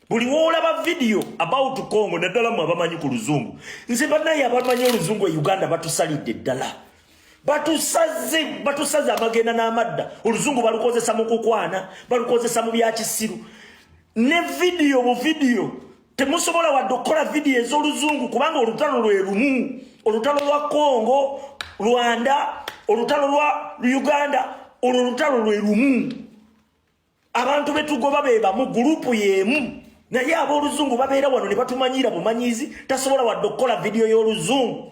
buli wolaba video about Congo naddala mu abamanyi ku luzungu nze bannaye abamanyi oluzungu e Uganda batusalidde ddala batusaze amagenda n'amadda oluzungu balukozesa mu kukwana balukozesa mu byakisiru ne video bu video temusobola wadde okukola video ez'oluzungu kubanga olutalo lwe lumu olutalo lwa Congo Rwanda olutalo lwa Uganda olutalo lwe lumu abantu betugoba beba mu gurupu yemu naye ab'oluzungu babeera wano ne batumanyira bumanyizi tasobola wadde okukola video y'oluzungu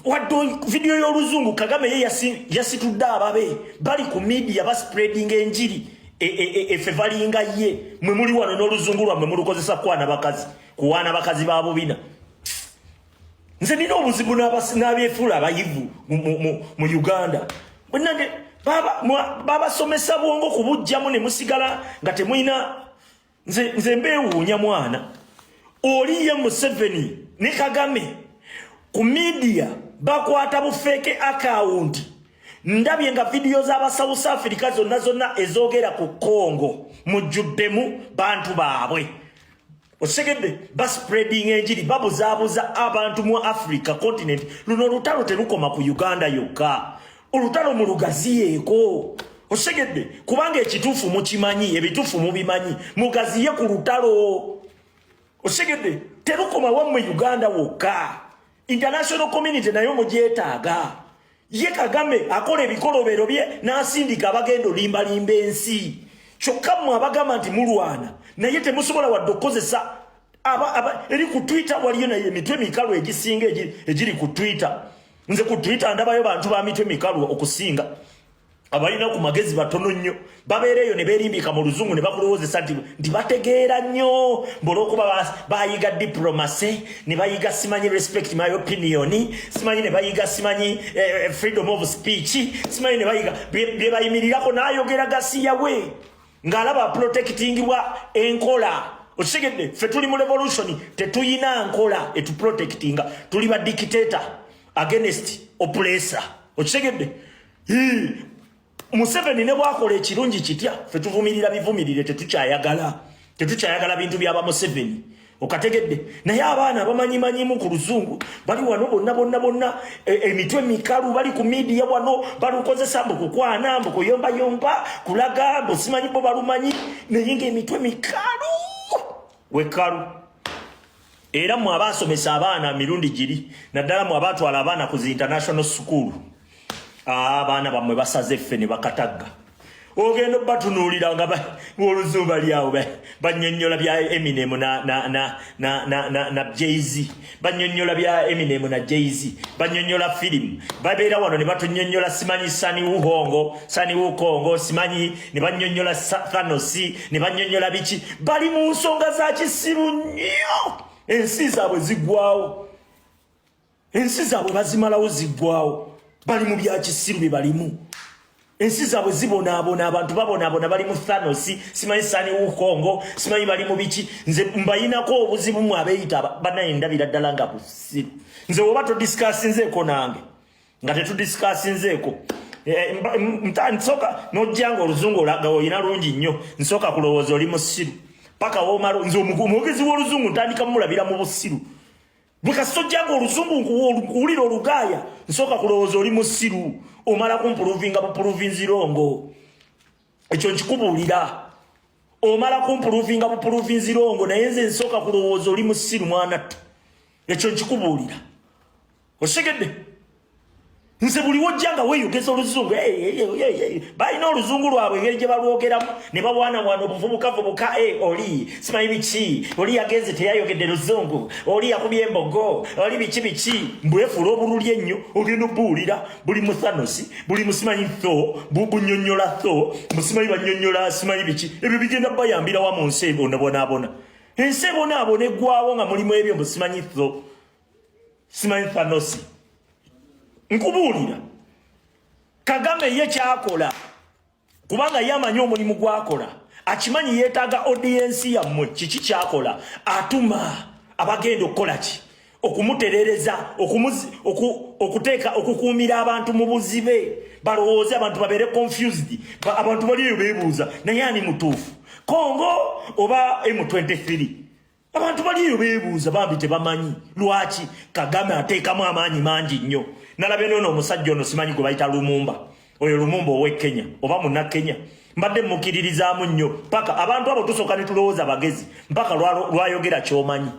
wadde video y'oluzungu Kagame ye yasitudde ababe bali ku media baspreading enjiri efe valinga ye mwe muli wano n'oluzungu lwammwe mulukozesa kuwaana bakazi ba bubina nze nina obuzibu n'abeefula abayivu mu Uganda bwenange babasomesa bwongo kubujjamu ne musigala nga temuyina nze mbeewuunya mwana oli ye Museveni ne Kagame ku media bakwata bufeke account ndabye nga video z'aba South Africa zonna ezogera ku Congo mujjuddemu bantu baabwe osegedde baspreading enjiri babuzaabuza abantu mu Africa continent luno olutalo terukoma ku Uganda yokka olutalo mu lugaziyeeko osegedde kubanga ekituufu mukimanyi ebituufu mubimanyi mugaziye ku lutalo osegedde terukoma wammwe Uganda wokka international community nayo mugyetaaga ye Kagame akola ebikolobero bye n'asindika abagendo limbalimba ensi kyokka mmwe abagamba nti mulwana naye temusobola wadde okukozesa eri ku Twitter waliyo naye emitwe mikalu egisinga egiri ku Twitter nze ku Twitter ndabayo bantu ba mitwe mikalu okusinga abalina ku magezi batono nnyo babeereyo ne beerimbika mu luzungu ne bakulowoozesa nti bategeera nnyo mbulwokuba bayiga diplomacy ne bayiga simanyi respect my opinion simanyi ne bayiga simanyi freedom of speech simanyi ne bayiga bye bayimirirako n'ayogera gasiya we ng'alaba protectingibwa enkola okitegedde ffe tuli mu revolution tetuyina nkola etuprotectinga tuli ba dictator against oppressor okitegedde Museveni ne bwakola ekirungi kitya ffe tuvumirira bivumirire tetukyayagala bintu byaba Museveni okategedde naye abaana abamanyimanyimu ku luzungu bali wano bonna emitwe mikalu bali ku media wano balukozesa mbu kukwana mbu kuyombayomba kulaga mbu simanyi bo balumanyi naye ng'emitwe mikalu wekalu era mu abasomesa abaana mirundi giri naddala mu abatwala abaana ku zi international school abaana bamwe basaze ffe ne bakatagga ogenda batunuulira nga oluzungu bali awo bannyonnyola bya Eminem na Jay-Z bannyonnyola bya Eminem na Jay-Z bannyonnyola filimu babeera wano ne batunnyonnyola simanyi Sani Wukongo simanyi ne bannyonnyola Thanos ne bannyonnyola biki bali mu nsonga za kisiru nnyo ensi zaabwe ziggwawo ensi zaabwe bazimalawo ziggwawo bali mu bya kisiru bye balimu ensi zaabwe zibonaabona abantu babonaabona bali mu Thanos simanyi Sani Wukongo simanyi bali mu biki nze mbayinako obuzibu mu abeeyita bannaye ndabira ddala nga busiru nze oba todisikasinzeeko nange nga tetudisikasinzeeko nsooka n'ojjanga oluzungu olaga oyina lungi nnyo nsooka kulowooza oli musiru paka woomalo nze omwogezi w'oluzungu ntandika mulabira mu busiru bwekasojjanga oluzungu nkuwulira olugaaya nsooka kulowooza oli musiru omala kumpuluvinga bupuluvinzirongo ekyo nkikubuulira omala kumpuluvinga bupuluvinzirongo naye nze nsooka kulowooza oli musiru mwanattu ekyo nkikubuulira otegedde nze buli wojjanga weeyogeza oluzungu balina oluzungu lwabwe engeri gye balwogeramu ne bawaanawaana obuvubukavubuka oli simanyi biki oli yagenze teyayogedde luzungu oli yakubye embogo oli biki mbwefuula obululi ennyo ogenda obuwulira buli mu Thanos buli musimanyi tho bunyonnyola tho musimanyi bannyonnyola simanyi biki ebyo bigenda bayambira wa mu nsi ebonabonaabona ensi ebonaabona eggwawo nga mulimu ebyo musimanyi tho simanyi Thanos nkubuulira Kagame ye kyakola kubanga yamanyi omulimu gwakola akimanyi yeetaaga audience yammwe kiki kyakola atuma abagenda okukola ki okumuterereza okuteeka okukuumira abantu mu buzibe balowooze abantu babeere confused abantu baliyo beebuuza naye ani mutuufu Congo oba M23 abantu baliyo beebuuza bambi tebamanyi lwaki Kagame ateekamu amaanyi mangi nnyo nalabye nono omusajja ono simanyi gwe bayita Lumumba oyo Lumumba owe Kenya oba munna Kenya mbadde mukiririzaamu nnyo paka abantu abo tusooka ne tulowooza bagezi mpaka lwayogera ky'omanyi